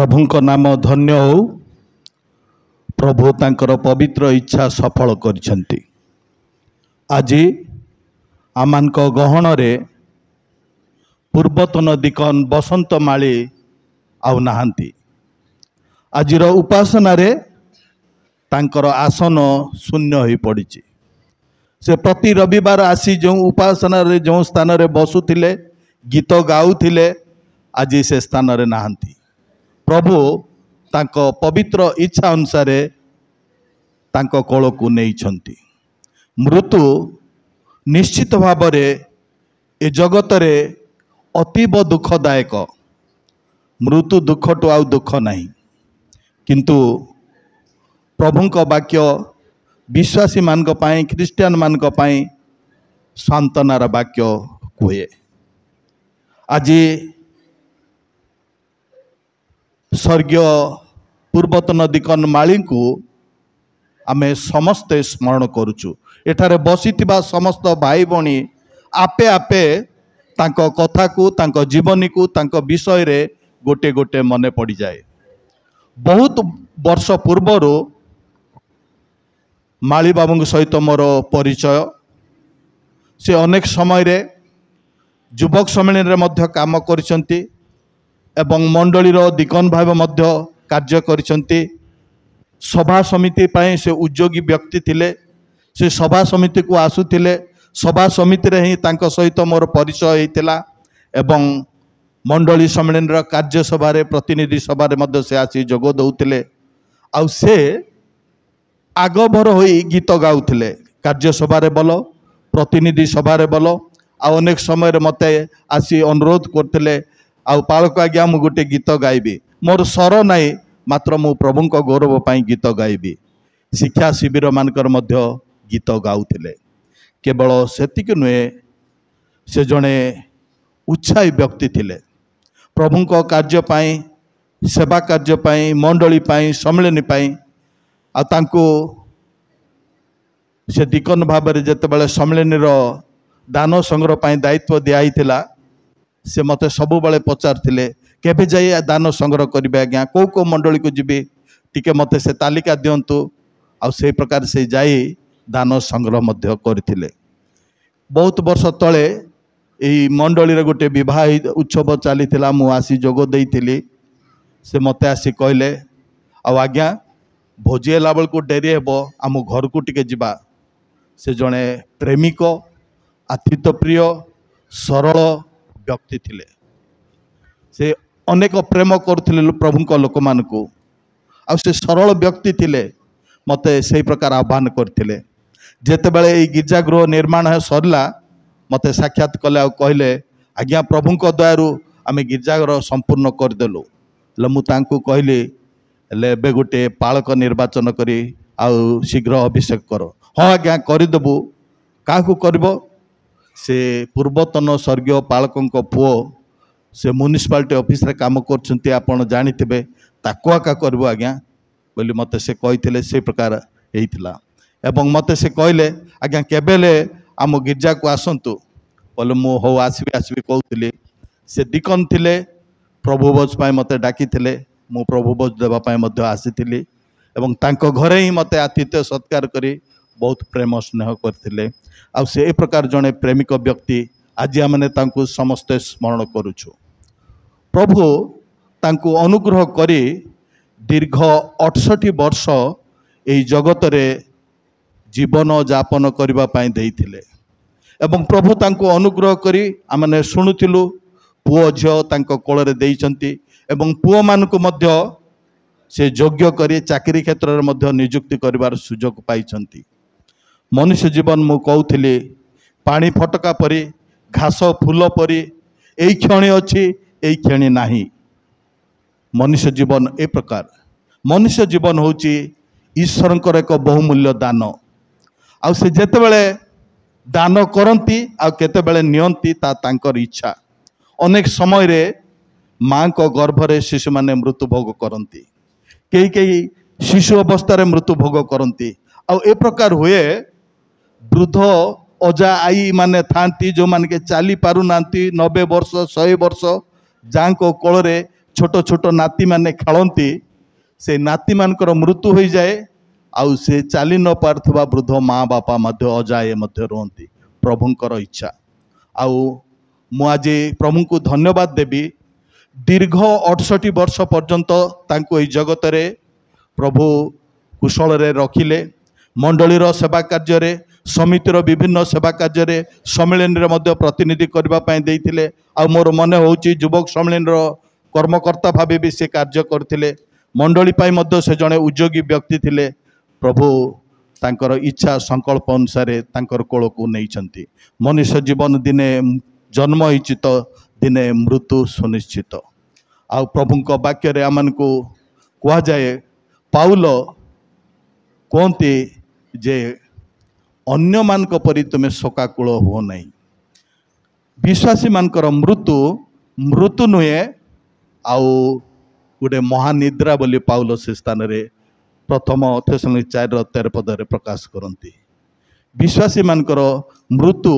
प्रभुंक नाम धन्य हो। प्रभु तांकर पवित्र इच्छा सफल करिसेंती। आज आमानक गहन रे पूर्वतन दिकन बसंत माली आउ नाहांती। आजिर उपासना रे तांकर आसन शून्य हो पड़ी। से प्रति रविवार आसी जो उपासना रे जो स्थान रे बसुथिले गीत गाउथिले आज से स्थान रे नाहांती। प्रभु तांको पवित्र इच्छा अनुसार तांको कोल को नहीं छंती। मृत्यु निश्चित भाव ए जगत रे अतीब दुखदायक। मृत्यु दुख टू आउ दुख नहीं, किंतु प्रभुंक वाक्य विश्वासी मान ख्रिस्टियन मान सांत्वनार वाक्य कहे। आज स्वर्गीय पूर्वतन दिकन माली को आमे समस्ते स्मरण करुचु। एठारे बसिथिबा समस्त भाई बणी आपे आपे तांको कथा को तांको जीवनी को तांको विषय रे गोटे गोटे मने पड़ी जाए। बहुत वर्ष पूर्वर माली बाबू सहित मोर परिचय। से अनेक समय रे युवक सम्मेलन रे मध्य काम करिसंती एवं मंडली रो दिकन भाव मध्य कार्य करिसंती। सभा समिति पाए से उद्योगी व्यक्ति थिले। से सभा समिति को आसुथिले। सभा समिति रे ही तांको सहित मोर परिचय हेतिला एवं मंडली सम्मेलन रो कार्य सभा रे प्रतिनिधि सभा रे मध्य से आसी जोग दउथिले। आउ से आगभर होई गीत गाउथिले। कार्य सभा रे बोलो, प्रतिनिधि सभा रे बोलो। आ अनेक समय रे मते आसी अनुरोध करथिले आउ पालक आज्ञा मु गोटे गीत गाइबी। मोर स्वर नाई, मात्र मु प्रभुंक गौरव पाई गीत गाइबी। शिक्षा शिविर मानकर मध्य गीत गाउथिले। केवल सेतिक नुहे, से जणे उत्साही व्यक्ति थिले। प्रभुंक कार्य पाई, सेवा कार्य पाई, मंडली पाई, सम्मेलन पाई आ तांको से दिकन भाव में जितेबाला सम्मेलन दान संग्रह पाई दायित्व दिया। से मते सबु बेले पचारथिले केबे जाई दान संग्रह करिबे आज्ञा, को को मंडली को जीबी टिके मते से तालिका दियंतु। आ से प्रकार से जाई दान संग्रह मध्य करथिले। बहुत वर्ष तले एई मंडली रे गोटे विवाह उत्सव चलीथिला। मु आसी जोग देइथिली। से मते आसी कहले आ आज्ञा भोजी होला बेल को डेरी हेबो, आम घर को टिके जिबा। से जणे प्रेमिक आतिथ प्रिय सरल व्यक्ति थिले। से अनेक प्रेम करथिले प्रभुंक लोक मान को। आ से सरल व्यक्ति थिले। मते से प्रकार आह्वान करथिले। जेतेबेले ए गिरजागृह निर्माण है सरला, मते साक्षात कले आ कहले आज्ञा प्रभुंक दयारु आमे गिरजागृह संपूर्ण करदेलु। ले मु तांको कहली ले बे गोटे पालक निर्वाचन करी आउ शीघ्र अभिषेक करो। हाँ आज्ञा करदेबु। क्या करबो? से पूर्वतन स्वर्गीय पालकंक पुओ से म्युनिसिपालिटी ऑफिस रे काम करछंती, आपण जानिथिबे। ताको आका करबो आज्ञा बोली मते से कहिथिले। से प्रकार हेइथिला एवं मते से कहले आज्ञा केबेले आम गिरजा को आसंतु। बोले मु हो आसबी आसबी कहउथिली। से दिकन थिले। प्रभु भोज पाई मते डाकिथिले। मु प्रभु भोज देवा पाई मध्य आसीथिली एवं तांको घरे ही मते आतिथ्य सत्कार करी बहुत प्रेम स्नेह करथिले। आ से ए प्रकार जने प्रेमिक व्यक्ति आज आमने तांको समस्ते स्मरण करूछु। प्रभु तांको अनुग्रह करी दीर्घ 68 वर्ष एई जगत रे जीवन यापन करबा पाई देइथिले एवं प्रभु तांको अनुग्रह करी आमने सुनुथिलु। पुओ झियो तांको कोल रे देइचंती एवं पुओ मान को मध्य से योग्य करी चाकरी क्षेत्र रे मध्य नियुक्ति करिवार सुजोग पाइचंती। मनुष्य जीवन मु कहूथिली पानी फटका परी, घास फूल परी, एई क्षणी अछि एई क्षणी नाही। मनुष्य जीवन ए प्रकार। मनुष्य जीवन होची ईश्वरंकर एक बहुमूल्य दान। आ से जेतेबेले दान करंती आ केतेबेले नियंती ता तांकर इच्छा। अनेक समय रे माँ को गर्भ रे शिशु माने मृत्यु भोग करंती। कई कई शिशु अवस्था रे मृत्यु भोग करंती। आ ए प्रकार हुए वृद्ध अजा आई माने थांती जो मान के चाली पारु नांती 90 वर्ष 100 वर्ष जांको कोल रे छोट छोट नाती माने खेलती से नाती मानकर मृत्यु हो जाए आउ से चली न पार्थुवा वृद्ध माँ बापा मध्य अजाए मध्य रुहंती प्रभुंकर इच्छा आउ मु आज प्रभु को धन्यवाद देवी दीर्घ 68 वर्ष पर्यंत तांको एई जगत रे प्रभु कुशल रे रखिले मंडलीर सेवा कार्य समितिर विभिन्न सेवा कार्य सम्मेलन रे मध्य प्रतिनिधि करने आ मोर मन होची युवक सम्मेलन कर्मकर्ता भाव भी से कार्य करते मंडली पाई मध्य से जड़े उद्योगी व्यक्ति थिले प्रभु तांकर इच्छा संकल्प अनुसार तांकर कोल को नहीं मनुष्य जीवन दिने जन्म होइछि तो दिने मृत्यु सुनिश्चित आ प्रभुंक वाक्य रे आमन को कह जाए पाउल कहते जे अन्य मान परी तुम्हें शोकाकूल हो नहीं विश्वासी मानकर मृत्यु मृत्यु नुहे आउ गोटे महानिद्रा बोली पाउल से स्थान रे प्रथम थेसलोनिके 4:13 पदरे प्रकाश करती विश्वासी मानकर मृत्यु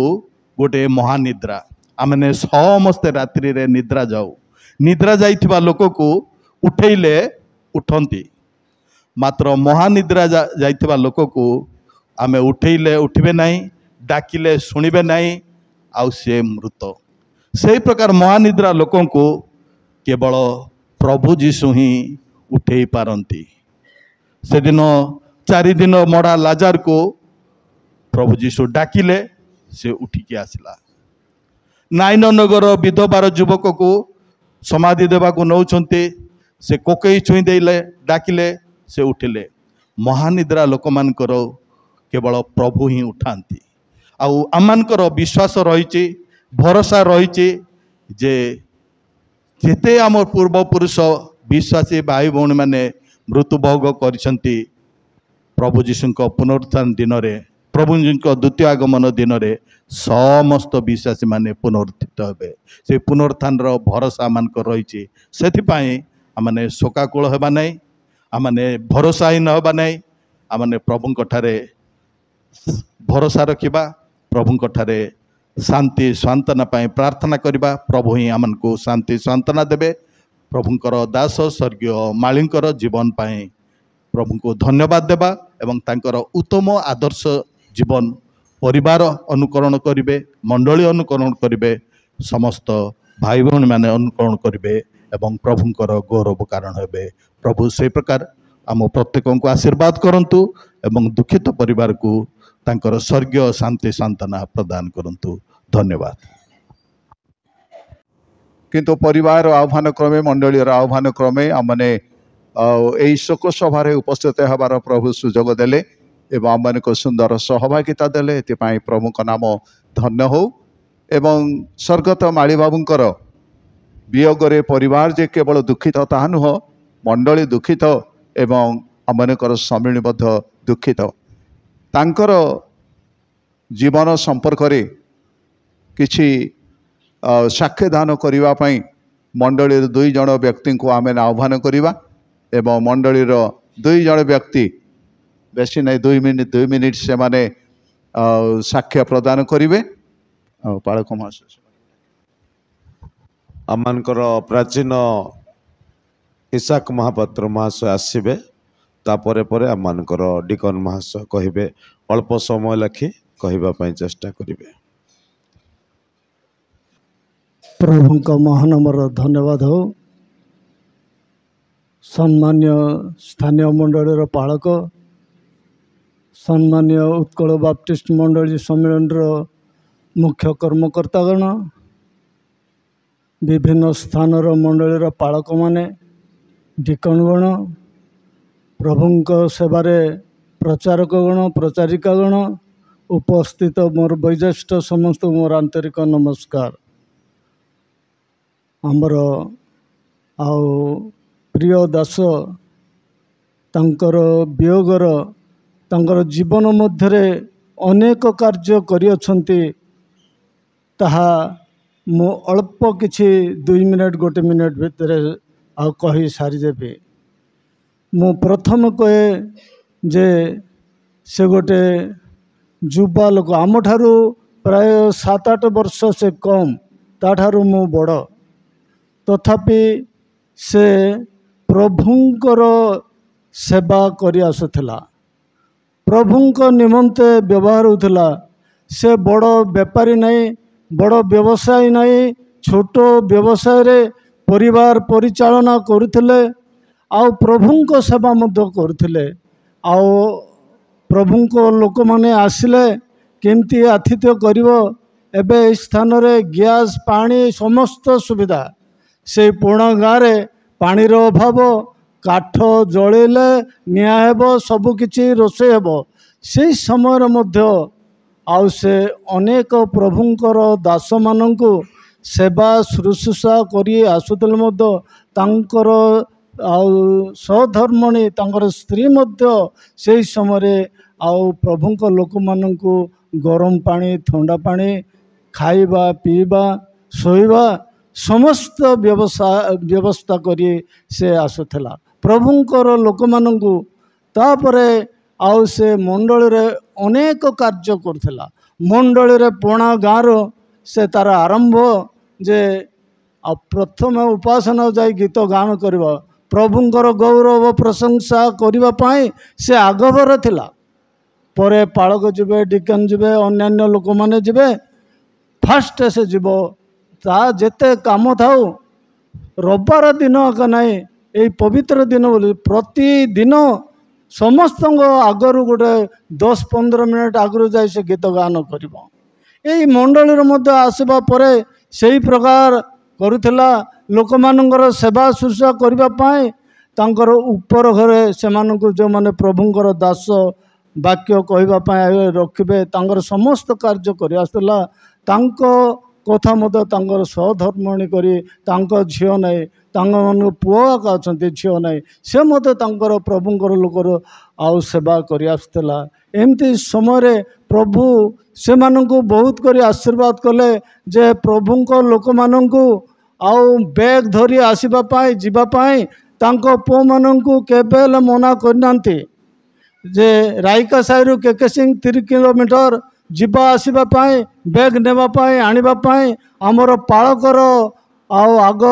गोटे महानिद्रा आमने समस्ते रात्रि रे निद्रा जाऊ निद्रा जाइथिबा लोक को उठेले उठंती मात्र महानिद्रा जाइथिबा लोक को आमे उठेले उठिबे नहीं डाकिले शुणिबे नहीं आउ से मृत से प्रकार महानिद्रा लोक को केवल प्रभु जीशु ही उठे पारंती से दिन 4 दिन मड़ा लाजार को प्रभु जीशु डाकिले से उठिकी आसला नाइन नगर विधवार युवक को समाधि देवा को नौचंते से कोकई छुई देले डाकिले से उठिले महानिद्रा लोक मानकर केवल प्रभु ही उठाती आउ आमनकर विश्वास रही भरोसा रही जे जेते आम पूर्वपुरुष विश्वासी भाई भौणी माने मृत्युभोग करिसंती प्रभु जीशु पुनरुत्थान दिन रे प्रभु जी द्वितीय आगमन दिन रे समस्त विश्वासी माने पुनरुत्थित हेबे से पुनरुत्थान भरोसा मानक रही से आमने शोकाकूल हेबा नहीं आमने भरोसाहीन हेबा नहीं आमने प्रभुंक ठारे भरोसा रखिबा प्रभुंक ठारे शांति सांत्वना पाई प्रार्थना करिबा प्रभु ही आमन को शांति सांत्वना देबे प्रभुंकर दास स्वर्गीय मालिंकर जीवन पाई प्रभु को धन्यवाद देबा एवं तांकर उत्तम आदर्श जीवन परिवार अनुकरण करिवे मंडली अनुकरण करिवे समस्त भाई भौणी माने अनुकरण करिवे एवं प्रभुंकर गौरव कारण हेबे प्रभु से प्रकार आम प्रत्येक को आशीर्वाद करंतु एवं दुखित परिवार को तांकर स्वर्गीय शांति सांत्वना प्रदान करंतु धन्यवाद। किंतु परिवार आह्वान क्रमे मंडलीर आह्वान क्रमे आमने यही शोक सभार उपस्थित हबार प्रभु सुजोग देले एवं आम को सुंदर सहभागिता देले एपाई प्रभु का नाम धन्य हो एवं स्वर्गत माली बाबूंकर वियोगरे परिवार जे केवल दुखित ताहा नुह मंडली दुखित एवं आमनकर सम्मिलनी दुखित तांकर जीवन संपर्क रे किछि साक्ष्य दान करिवा पई मंडलीर 2 जण व्यक्ति को आम आह्वान करिवा एवं मंडलीर 2 जण व्यक्ति बेसी नहीं 2 मिनिट से माने साक्ष्य प्रदान करिवे पालक महाशय आमनकर प्राचीन इसाक महापात्र महाशय आसबे तापरे परे आमनकर डिकन महाशय कहिबे अल्प समय लाखी कहवाई चेष्टा करिवे। प्रभु का महानम्र धन्यवाद हो। सम्मान्य स्थानीय मंडलीर पालक सम्मान्य उत्कल बाप्टिस्ट मंडली सम्मेलन मुख्य कर्मकर्तागण विभिन्न स्थानर मंडलीर पालक माने डिकनगण प्रभुंक सेवारे प्रचारकगण प्रचारिकागण उपस्थित मोर वैज्येष्ठ समस्त मोर आंतरिक नमस्कार। आमर आउ प्रिय दास तांकर वियोगर तांकर जीवन मध्यरे अनेक कार्य करियछंती ताहा मु अल्प किछि 2 मिनट 1 मिनट भितर आ कही सारीदेवी। मु प्रथम कहे जे से गोटे युवा लोक आम ठारू प्राय 7-8 वर्ष से कम ताठारू मु बड़ तथापि से प्रभुंकर सेवा करि आसुथिला, प्रभुंक निमंते व्यवहार होथिला। से बड़ बेपारी नहीं, बड़ व्यवसायी नहीं, छोट व्यवसाय रे परिवार परिचालना करुथिले, आउ प्रभुंक सेवा मध्य करुथिले। आउ प्रभुंक लोक माने आसिले केमती आतिथ्य करिवो, एबे स्थान रे गैस पानी समस्त सुविधा। से पुराणा गाँव रे पानीर अभाव, काठ जळेले निया हेबो, सबकिछि रोषेई हेबो। से समय मध्य आउ से अनेक प्रभुंकर दास मानंकु सेवा शुश्रूषा करी आसुथिले मध्य तांकर आउ सहधर्मणी तांकर स्त्री मध्य से समय आउ प्रभुंक लोक मानंकु गरम पानी ठंडा पानी खाइबा पीबा शोइबा समस्त व्यवस्था करी से आसुथिला प्रभुंकर लोक मानंकु। तापरे आउ से मंडली रे अनेक कार्य करथिला। मंडली रे पुराणा गाँव से तार आरंभ जे प्रथम उपासना जाई गीत गान करबा, प्रभुंकर गौरव प्रशंसा करबा पाई से आगभर थिला। परे पालक जिबे, डिकन जिबे, अन्यान्य लोक माने जिबे, फास्ट से जीव ता जेते काम थाउ रविवार दिन का नहीं, ये पवित्र दिन बोली प्रतिदिन समस्त आगरू गोटे 10-15 मिनट आगरू जाए से गीत गान कर मंडली मध्य आसवा परे से प्रकार करुला। लोक मानकर सेवा शुश्रूषा करने तांकर ऊपर घरे से जो माने प्रभुंकर दास वाक्य कहवाई रखिबे तांकर समस्त कार्य कर आसला। कथा मत सहधर्मणी करी झील नहीं, मान पुआ का अच्छा झील नहीं, से मत प्रभुंकर लोकर आउ सेवा कर आसला। एमती समय प्रभु से मानू बहुत कर आशीर्वाद कले जे प्रभुंक लोक मानू आउ बैग धरी आसवाई जीवाई पुओ मानू केबेल मना करना। जे रायका साई केकेसिंग 3 किलोमीटर जीवा आसवाई बैग नेवाई आनिबाई आमर पालकर आउ आग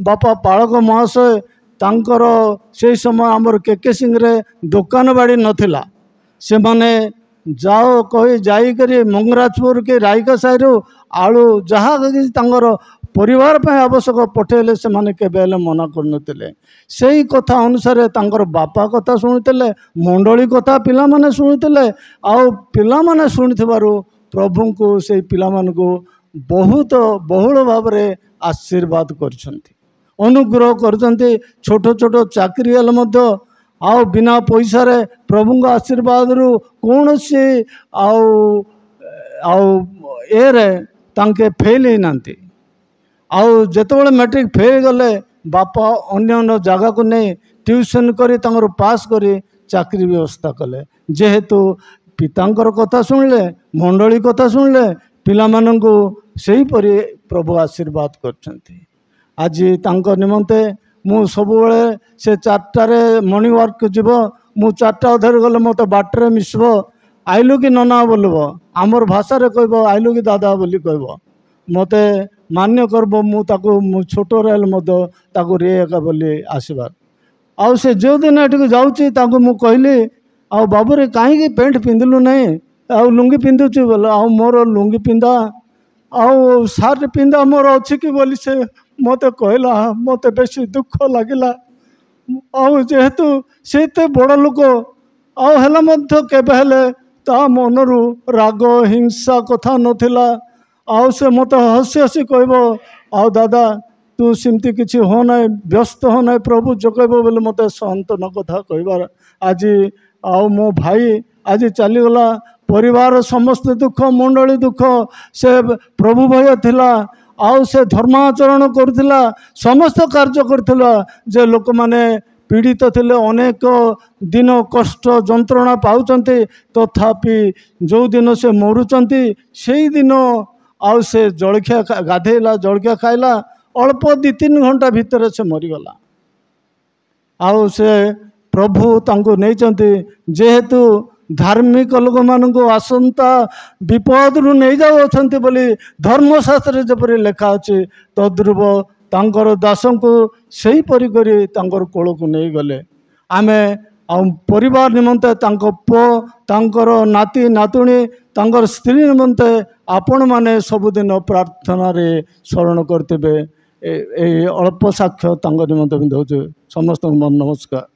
बापा पालक महाशय तांकर से समय आमर केकेसिंग रे दुकान बाड़ी नथिला। से माने जाओ कही जाइकरी मंगराजपुर के रायका साई आलू जहाँ तांकर परिवार पे आवश्यक पठेले से माने केबेले मना करनथिले। सेही कथा अनुसार तांकर बापा कथा शुणुथिले, मंडली कथा पिला माने शुणुथिले। आउ पिला माने शुणिथिबारु प्रभु को से पिला मानकु बहुत बहुल भाव रे आशीर्वाद करछंती, अनुग्रह करछंती। छोट छोट चाकरी हेले मध्य आउ बिना पैसा रे प्रभु का आशीर्वाद रु कौन से आउ आउ ए रे तांके फेल ही नांती। आउ जेतेबेले मैट्रिक फेल गले बापा अन्य जगह को नहीं ट्यूशन करी तांकर पास करी चाकरी व्यवस्था कले। जेहेतु पितांकर कथा शुणिले, मंडली कथा शुणिले, पिला मानंकु सेही परि प्रभु आशीर्वाद करछंती। आज तांकर निमंते मु सबुबले से 4टारे मॉर्निंग वॉक जीव, मु 4टा अधर गले मत बाटरे मिसब, आइलु कि नना बोलब, आमर भाषा रे कहब आइलु कि दादा बोली कहब, मते मान्य करब। मु छोट रेल रे एका बोली आशीर्वाद। आउ से जो दिन एठिक जाऊँगी ताकू मु कहली आउ बाबू रे कहीं पेंट पिंधलु नहीं, आउ लुंगी पिंधुची बोले, आउ मोर लुंगी पिंधा आउ सार्ट पिंधा मोर अच्छी कि बोली से मत कहला। मत बेसी दुख लगिला। आउ जेहेतु से बड़ लोक आउ हेला मध्य केबे हेले ता मनरु राग हिंसा कथा नथिला। आउ से मत हसी हसी कहब आउ दादा तू सिमती किसी हो ना, व्यस्त हो ना, प्रभु जगेब बोले मत सांत्वना कथा कहबार। आज आउ मो भाई आज चलीगला, परिवार समस्त दुख, मंडली दुख, से प्रभु भय थिला। आउ से धर्माचरण करुला, समस्त कार्य करुला। जे लोक माने पीड़ित थिले, अनेक दिन कष्ट जंत्रणा पाउचंती, तथापि जो दिन से मरुचंती से दिन आउ से जलखिया गाधेला, जलखिया खाइला, अल्प 2-3 घंटा भितर से मरीगला। आउ से प्रभु तांको नहींचंती। जेहेतु धार्मिक लोक मानू आसंता विपद रु नहीं जाऊँ बोली धर्मशास्त्र जपरी लेखा अच्छे तद्रुव तांकर दासंकु सही परि करी तांकर कोलको नहीं गले आमे परिवार निमंते तांको पो तांकर नाती नातुणी तांकर स्त्री निमंते आपण माने सबुदिन प्रार्थना रे शरण करते अल्प साक्ष्य तांको निमंते दौचे समस्त नमस्कार।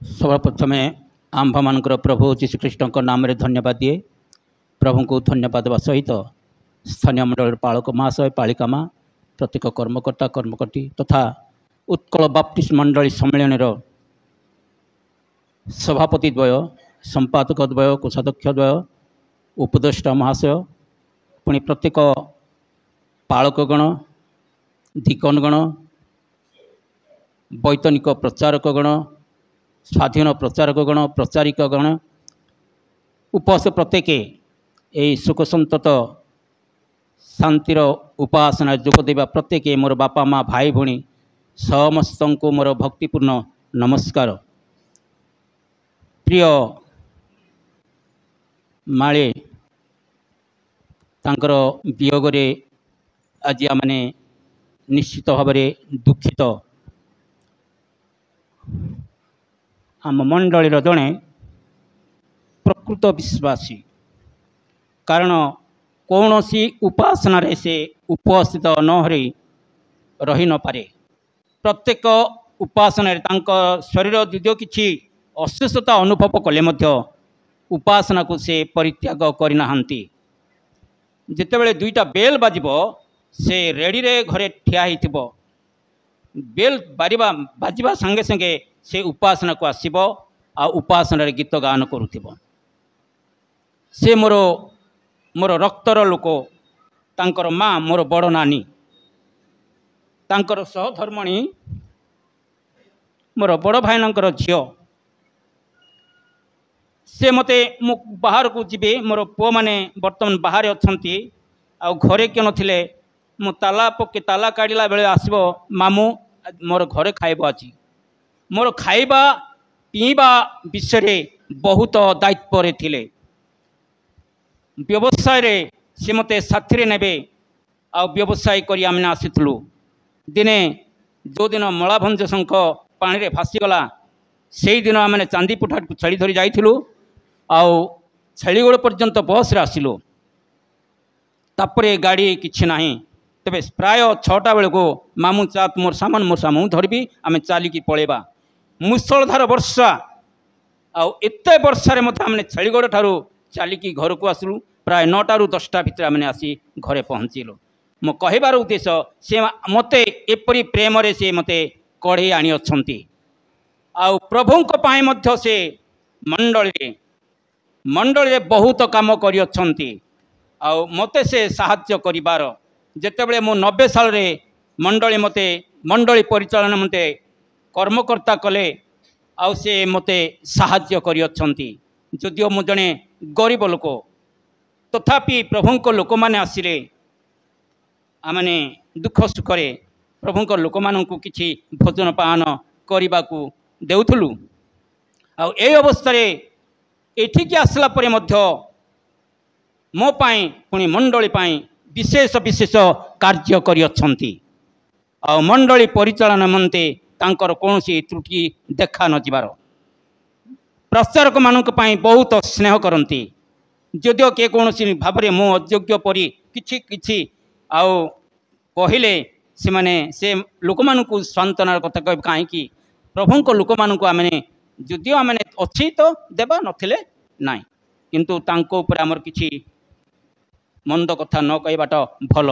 सर्वप्रथमे आंभ मानकर प्रभु जीशुख्रीष्ण नाम रे धन्यवाद दिए। प्रभु को धन्यवाद देवा सहित स्थानीय मंडल पालक महाशय पालिका माँ प्रत्येक कर्मकर्ता कर्मकर्ती तथा उत्कल बाप्टिस्ट मंडली सम्मेलन सभापति द्वय संपादक द्वय कोषाध्यक्ष द्वय उपदेष्टा महाशय पुणी प्रत्येक पालकगण दिकनगण वैतनिक प्रचारकगण स्वाधीन प्रचारकगण प्रचारिकगण उपस्थित प्रत्येक यही सुख संतत शांतिर उपासना जोगदेवा प्रत्येक मोर बापा माँ भाई भौणी समस्त को मोर भक्तिपूर्ण नमस्कार। प्रिय माळे तांकर वियोगरे आज आमने निश्चित भाव दुखित। आम मंडलीर जड़े प्रकृत विश्वासी कारण कौन सी उपासना रे से उपस्थित न रही न पारे। प्रत्येक उपासना शरीर यदि किसी असुस्थता अनुभव कले उपासना को से परित्याग करना। जितेबले दुईटा बेल बाजिब से रेडी रे घरे ठिया होइथिबो बेल बाजिबा संगे संगे से उपासना को आसीब आ उपासना रे गीत गान करुथिबो। से मोर रक्तर लोक तांकर माँ मोर बड़ नानी तांकर सहधर्मणी मोर बड़ भाईनांकर झियो से मते मु बाहर को जीवे मोर पुओ माने वर्तमान बाहर अछंती आ घरे के नथिले मु ताला पके ताला काढ़ला बेले आसबो मामू मोर घरे खाइबो आज मोर खाइबा पीबा विषय बहुत दायित्व रे थिले। व्यवसाय रे से मते साथी रे नेबे आ व्यवसाय करी आमने आसीथलु। दिने जो दिन मलाभंज शंख पानी रे भासीगला से दिन आमने चांदीपुठा छेली धरी जाइथिलु आउ छेलीगोड़ पर्यंत बस रे आसिलु। तापरे गाड़ी किछि नाही तेबे प्राय 6टा बेले को मामू चात मोर सामान धरबी आमे चालिकी पळेबा। मुसलधार वर्षा आउ एते वर्षा रे मते आमने छेलीगोड़ ठारू चालिकी घर को आसलु। प्राय 9टा रु 10टा भितर आमने आसी घरे पहुँचलु। मो कहबार उद्देश्य से मते एपरी प्रेम रे से मते कढ़े आनी अछंती आउ प्रभुंक पाए मध्य से मंडली रे बहुत काम करि अछंती आउ मते से साहाय्य करिवार जेतेबेले मो 90 साल रे मंडली मते मंडली परिचालन मते कर्मकर्ता कले आउ से मते साहाय्य करि अछंती। जदिओ मो जने गरीब लोक तथापि प्रभुंक लोक माने आसिले आमने दुख सुखरे प्रभुंक लोक माननकु किछि भोजन पान करिबाकू देउथलु। आ ए अवस्था रे एठिकी आसला परे मध्य मो पाई पुणी मंडली पाई विशेष विशेष कार्य करि अछंती आ मंडली परिचालन मन्ते तांकर कोनोसी त्रुटि देखा न जिबार प्रचारक मानक पाई बहुत स्नेह करती। जदिओ के कौन भाव में मो अयोग्य परी किछि आउ कहले से लोक मानू सांत्वनार कथा कह कहीं प्रभुंक लोक मानू आम जदिओ आम अच्छी तो देवा नथिले ना किंतु तांको ऊपर आमर किछि मंद कथा न कहबाटा भल।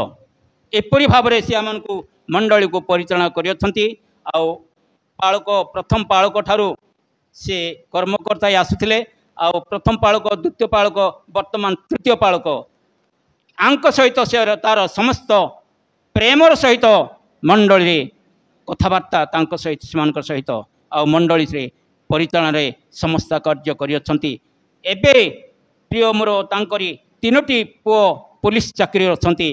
एपरी भाव में से आमको मंडली को परिचालना करियछंती आउ पालक प्रथम पालक ठारू से कर्मकर्ता आसुथिले आउ प्रथम पालक द्वितीय पालक वर्तमान तृतीय पालक आंक सहित से तार समस्त प्रेमर सहित मंडली कथबार्ता तांक सहित सेमानक सहित आउ मंडली से परिचालन रे समस्त कार्य करियछंती। एबे प्रिय मोर तांकरी 3टी पुओ पुलिस चाकरी अछंती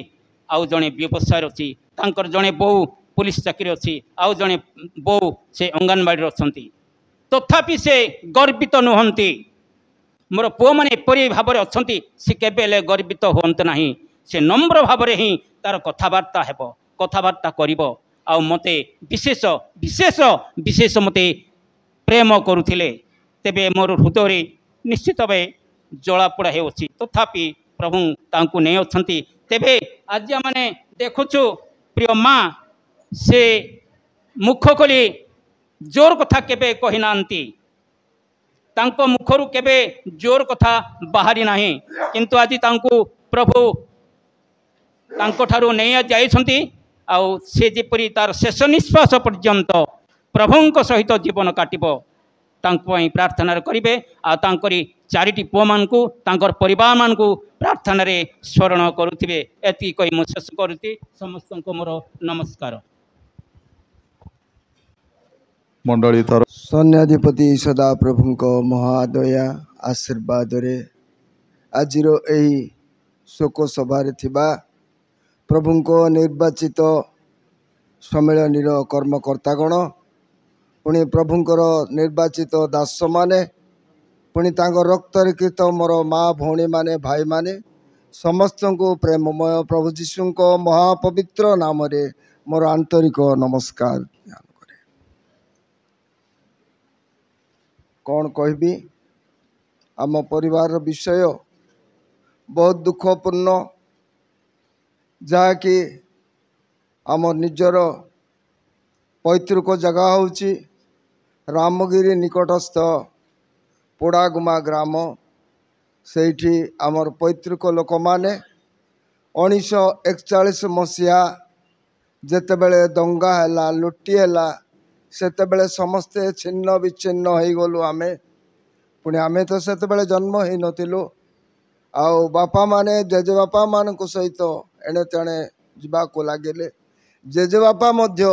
आउ जणे व्यवसाय अछि तांकर जणे बहु पुलिस चाकरी अछि आउ जणे बहु से अंगनवाड़ी अछंती तथापि से गर्वित नुहंती मोर पुओ मैंने एपरी भाव में अच्छा सी केबे गर्वित हुअंत नहीं से नम्र भाव में ही तार कथबार्ता हेब कथबार्ता करिब आ मते विशेष विशेष विशेष मते प्रेम करुथिले तेबे मोर हृदय निश्चित भावे जलापोड़ा होछि तथापि प्रभु तांकु नहीं अछंती तेबे आज माने देखुछु प्रिय माँ से मुख खोली जोर कथा केबे कहि नांती तांको मुखरु केबे जोर कथा बाहरी नाही किंतु आज तांकु प्रभु तांको ठारू नहीं जाइछंती आउ से जेपरी तार शेष निश्वास पर्यंत प्रभुंक सहित जीवन काटिबो तांको पई प्रार्थना करिवे आ तांकरी चारिटी पुओ मानकु तांकर परिवार मानकु प्रार्थना रे स्मरण करुथिबे एति कहि मु शेष करुती समस्तको मोर नमस्कार। मंडली तर सैन्याधिपति सदा प्रभुंक महादया आशीर्वाद रे आजिरो एही शोक सभारे थिबा प्रभुंक निर्वाचित सम्मेलनीर कर्मकर्तागण पुणी प्रभुंकर निर्वाचित दास माने पुणी तांकर रक्तरे कृत मोर माँ भौणी माने भाई माने समस्त को प्रेममय प्रभु जीशु को महापवित्र नाम रे मोर आंतरिक नमस्कार ज्ञान करे। कौन कहबी आम परिवार विषय बहुत दुखपूर्ण जहाँकि आम निजर पैतृक जगह होची रामगिरी निकटस्थ पोड़ागुमा ग्राम सेठी आमर पैतृक लोक माने 1941 मसीहा जेतेबेले दंगा हैला लुटी हैला सेतेबेले समस्ते छिन्न विच्छिन्न हो गलु आमे पुणी आमे तो सेतेबेले जन्म ही नथिलु आउ बापा माने जेजे बापा मान को सहित एणे तेणे जीवाको लागिले जेजे बापा मध्य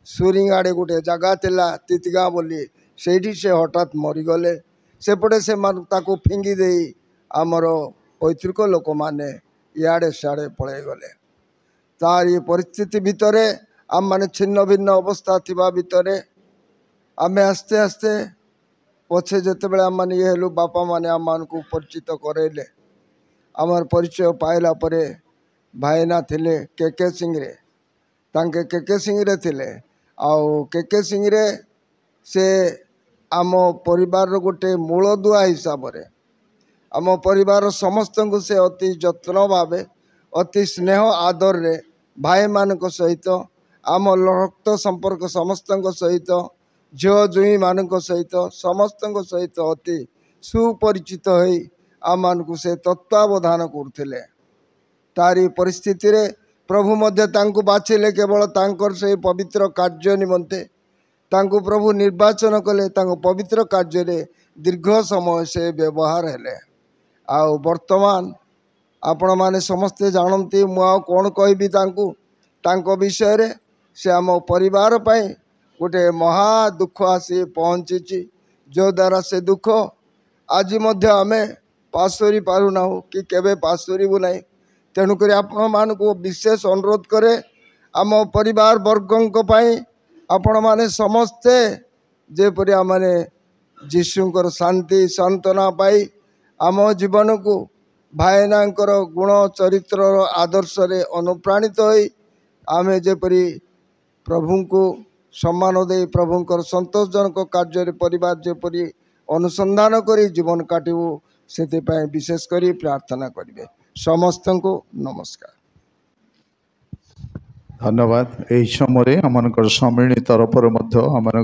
सुरिंगाड़े गोटे जगह थिला तितगा बोली सेठी से हठात मरीगले सेपटे से ताको फिंगी दे आमर पैतृक लोक माने इआड़े सियाड़े पलि गले तार ये परिस्थिति भितर आम माने छिन्न भिन्न अवस्था थिबा भितर आमे आस्ते आस्ते पछे जेतेबेले आम माने ये हेलु बापा माने आम मान को परिचित करेले आमर परिचय पाइला परे भाईना थिले केके सिंह रे तांके केके सिंह रे थिले आउ केके सिंह रे से आम परिवार गोटे मूलदुआ हिसाब रे आम परिवार समस्त को से अति जत्न भावे अति स्नेह आदर रे भाई मान सहित आम रक्त संपर्क समस्त सहित झील जुई मान सहित समस्त सहित अति सुपरिचित होई आम मान से तत्वावधान करथिले तारी परिस्थिति रे प्रभु मध्य तांकु बाछिले केवल तांकर से पवित्र कार्य निमंते तांकु प्रभु निर्वाचन कले तांको पवित्र कार्य रे दीर्घ समय से व्यवहार हेले आउ वर्तमान आपण माने समस्ते जानती मु आ कौन कहबी तांकु तांको विषय रे से आम परिवार पई गोटे महा दुख आसी पहुँची जो द्वारा से दुख आज मध्य आमे पासोरी पारुना कि केबे पासोरीबु नाही तेणुक आपण मान को विशेष अनुरोध करे आम परिवार वर्गों पाई आपण माने समस्ते जेपरि आमने जीशुंकर शांति सांत्वना पाई आम जीवन को भाईनांकर गुण चरित्र आदर्श रे अनुप्राणित होई आमे जेपरि प्रभु को सम्मान दे प्रभुंकर संतोषजनक कार्य रे परिवार जेपरि अनुसंधान करी जीवन काटिबू से विशेष करी प्रार्थना करिवे समस्त को नमस्कार धन्यवाद। यही समय आम सम्मिलनी तरफ आमर